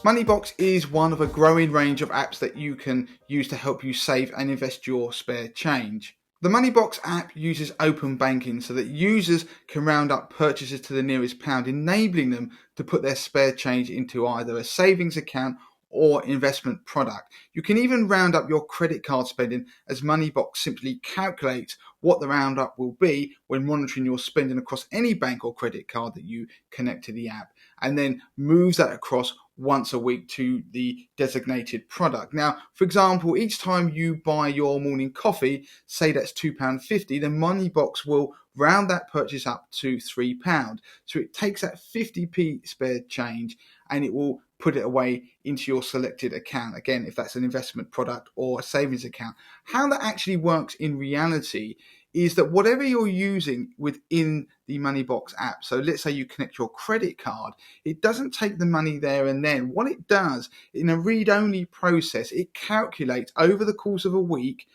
Moneybox is one of a growing range of apps that you can use to help you save and invest your spare change. The Moneybox app uses open banking so that users can round up purchases to the nearest pound, enabling them to put their spare change into either a savings account or investment product. You can even round up your credit card spending, as Moneybox simply calculates what the roundup will be when monitoring your spending across any bank or credit card that you connect to the app, and then moves that across once a week to the designated product. Now, for example, each time you buy your morning coffee, say that's £2.50, then Moneybox will round that purchase up to £3. So it takes that 50p spare change and it will put it away into your selected account. Again, if that's an investment product or a savings account. How that actually works in reality is that whatever you're using within the Moneybox app, so let's say you connect your credit card, it doesn't take the money there and then. What it does, in a read-only process, it calculates over the course of a week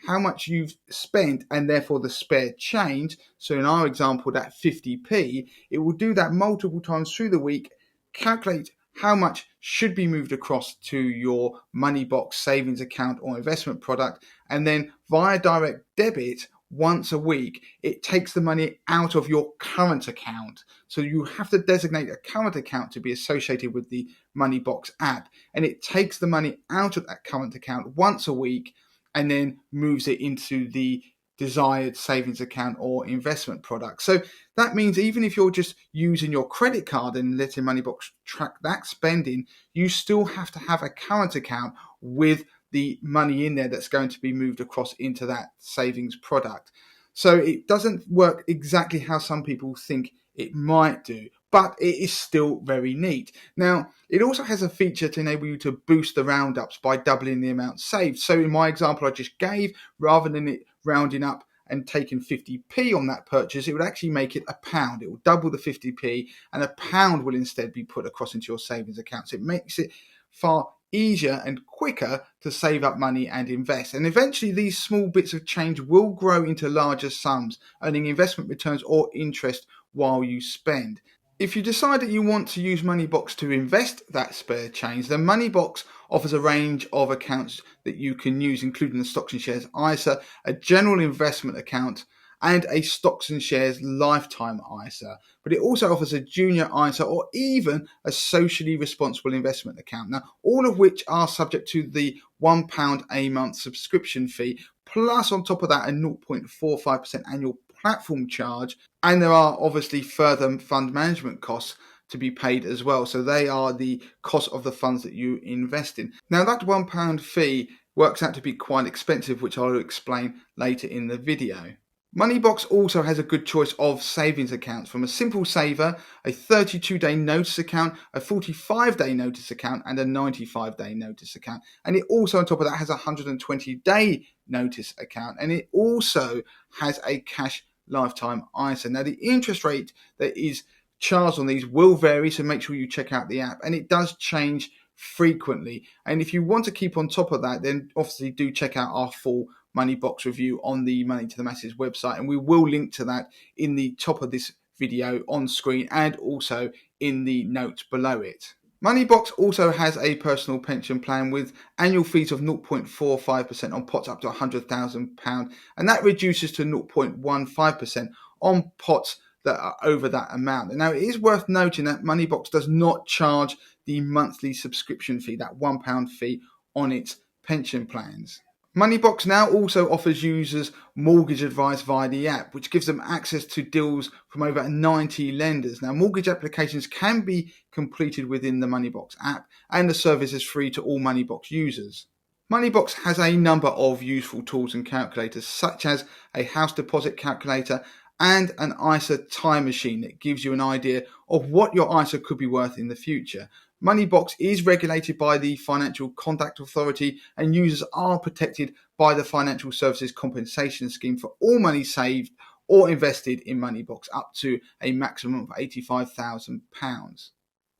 how much you've spent and therefore the spare change. So in our example, that 50p, it will do that multiple times through the week, calculate how much should be moved across to your Moneybox savings account or investment product, and then via direct debit once a week, it takes the money out of your current account. So you have to designate a current account to be associated with the Moneybox app, and it takes the money out of that current account once a week and then moves it into the desired savings account or investment product. So that means even if you're just using your credit card and letting Moneybox track that spending, you still have to have a current account with the money in there that's going to be moved across into that savings product. So it doesn't work exactly how some people think it might do, but it is still very neat. Now, it also has a feature to enable you to boost the roundups by doubling the amount saved. So in my example I just gave, rather than it rounding up and taking 50p on that purchase, it would actually make it £1. It will double the 50p and £1 will instead be put across into your savings account. So it makes it far easier and quicker to save up money and invest. And eventually these small bits of change will grow into larger sums, earning investment returns or interest while you spend. If you decide that you want to use Moneybox to invest that spare change, then Moneybox offers a range of accounts that you can use, including the Stocks and Shares ISA, a general investment account, and a Stocks and Shares Lifetime ISA. But it also offers a junior ISA or even a socially responsible investment account. Now, all of which are subject to the £1 a month subscription fee, plus on top of that a 0.45% annual platform charge. And there are obviously further fund management costs to be paid as well. So they are the cost of the funds that you invest in. Now that £1 fee works out to be quite expensive, which I'll explain later in the video. Moneybox also has a good choice of savings accounts, from a simple saver, a 32-day notice account, a 45-day notice account, and a 95-day notice account. And it also, on top of that, has a 120-day notice account. And it also has a cash lifetime ISA. Now, the interest rate that is charged on these will vary, so make sure you check out the app. And it does change frequently. And if you want to keep on top of that, then obviously do check out our full Moneybox review on the Money to the Masses website, and we will link to that in the top of this video on screen and also in the notes below it. Moneybox also has a personal pension plan with annual fees of 0.45% on pots up to £100,000, and that reduces to 0.15% on pots that are over that amount. Now, it is worth noting that Moneybox does not charge the monthly subscription fee, that £1 fee on its pension plans. Moneybox now also offers users mortgage advice via the app, which gives them access to deals from over 90 lenders. Now, mortgage applications can be completed within the Moneybox app, and the service is free to all Moneybox users. Moneybox has a number of useful tools and calculators, such as a house deposit calculator and an ISA time machine that gives you an idea of what your ISA could be worth in the future. Moneybox is regulated by the Financial Conduct Authority, and users are protected by the Financial Services Compensation Scheme for all money saved or invested in Moneybox up to a maximum of £85,000.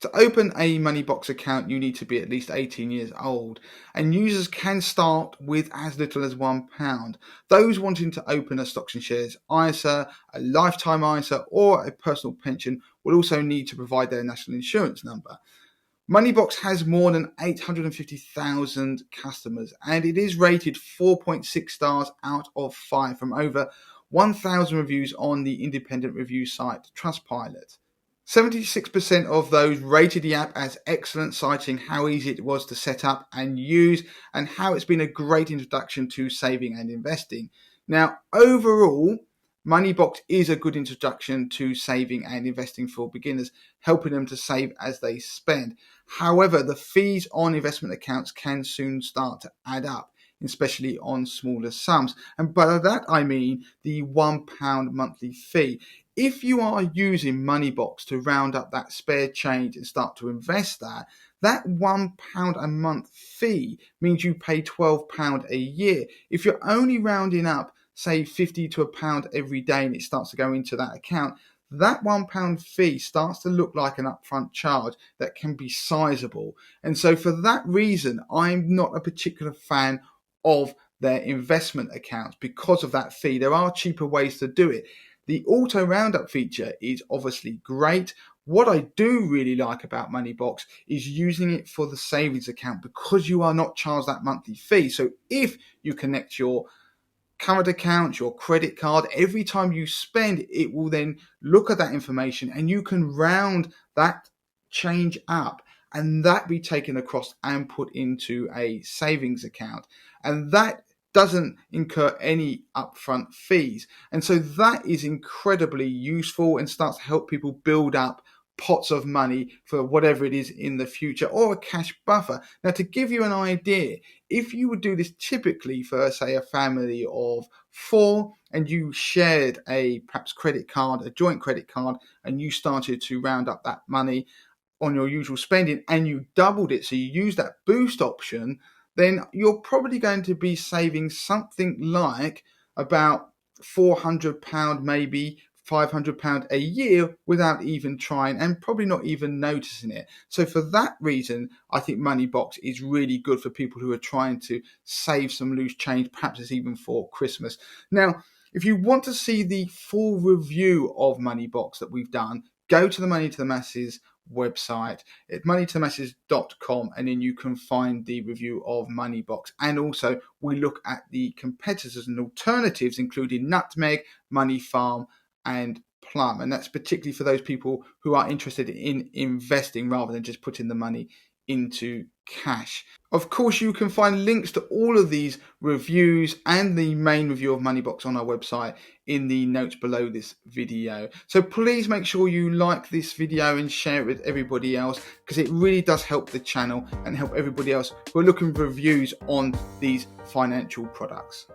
To open a Moneybox account, you need to be at least 18 years old, and users can start with as little as £1. Those wanting to open a Stocks and Shares ISA, a Lifetime ISA, or a personal pension will also need to provide their national insurance number. Moneybox has more than 850,000 customers, and it is rated 4.6 stars out of 5 from over 1,000 reviews on the independent review site Trustpilot. 76% of those rated the app as excellent, citing how easy it was to set up and use and how it's been a great introduction to saving and investing. Now, overall, Moneybox is a good introduction to saving and investing for beginners, helping them to save as they spend. However, the fees on investment accounts can soon start to add up, especially on smaller sums. And by that I mean the £1 monthly fee. If you are using Moneybox to round up that spare change and start to invest that £1 a month fee means you pay £12 a year. If you're only rounding up, say 50 to £1 every day, and it starts to go into that account, that £1 fee starts to look like an upfront charge that can be sizable. And so for that reason, I'm not a particular fan of their investment accounts because of that fee. There are cheaper ways to do it. The auto roundup feature is obviously great. What I do really like about Moneybox is using it for the savings account because you are not charged that monthly fee. So if you connect your current account, your credit card, every time you spend, it will then look at that information and you can round that change up and that be taken across and put into a savings account. And that doesn't incur any upfront fees. And so that is incredibly useful and starts to help people build up pots of money for whatever it is in the future, or a cash buffer. Now, to give you an idea, if you would do this typically for, say, a family of 4 and you shared a perhaps credit card, a joint credit card, and you started to round up that money on your usual spending and you doubled it, so you use that boost option, then you're probably going to be saving something like about £400, maybe £500 a year without even trying and probably not even noticing it. So for that reason, I think Moneybox is really good for people who are trying to save some loose change, perhaps it's even for Christmas. Now, if you want to see the full review of Moneybox that we've done, go to the Money to the Masses website at moneytothemasses.com, and then you can find the review of Moneybox. And also we look at the competitors and alternatives, including Nutmeg, Money Farm, and Plum. And that's particularly for those people who are interested in investing rather than just putting the money into cash. Of course, you can find links to all of these reviews and the main review of Moneybox on our website in the notes below this video. So please make sure you like this video and share it with everybody else, because it really does help the channel and help everybody else who are looking for reviews on these financial products.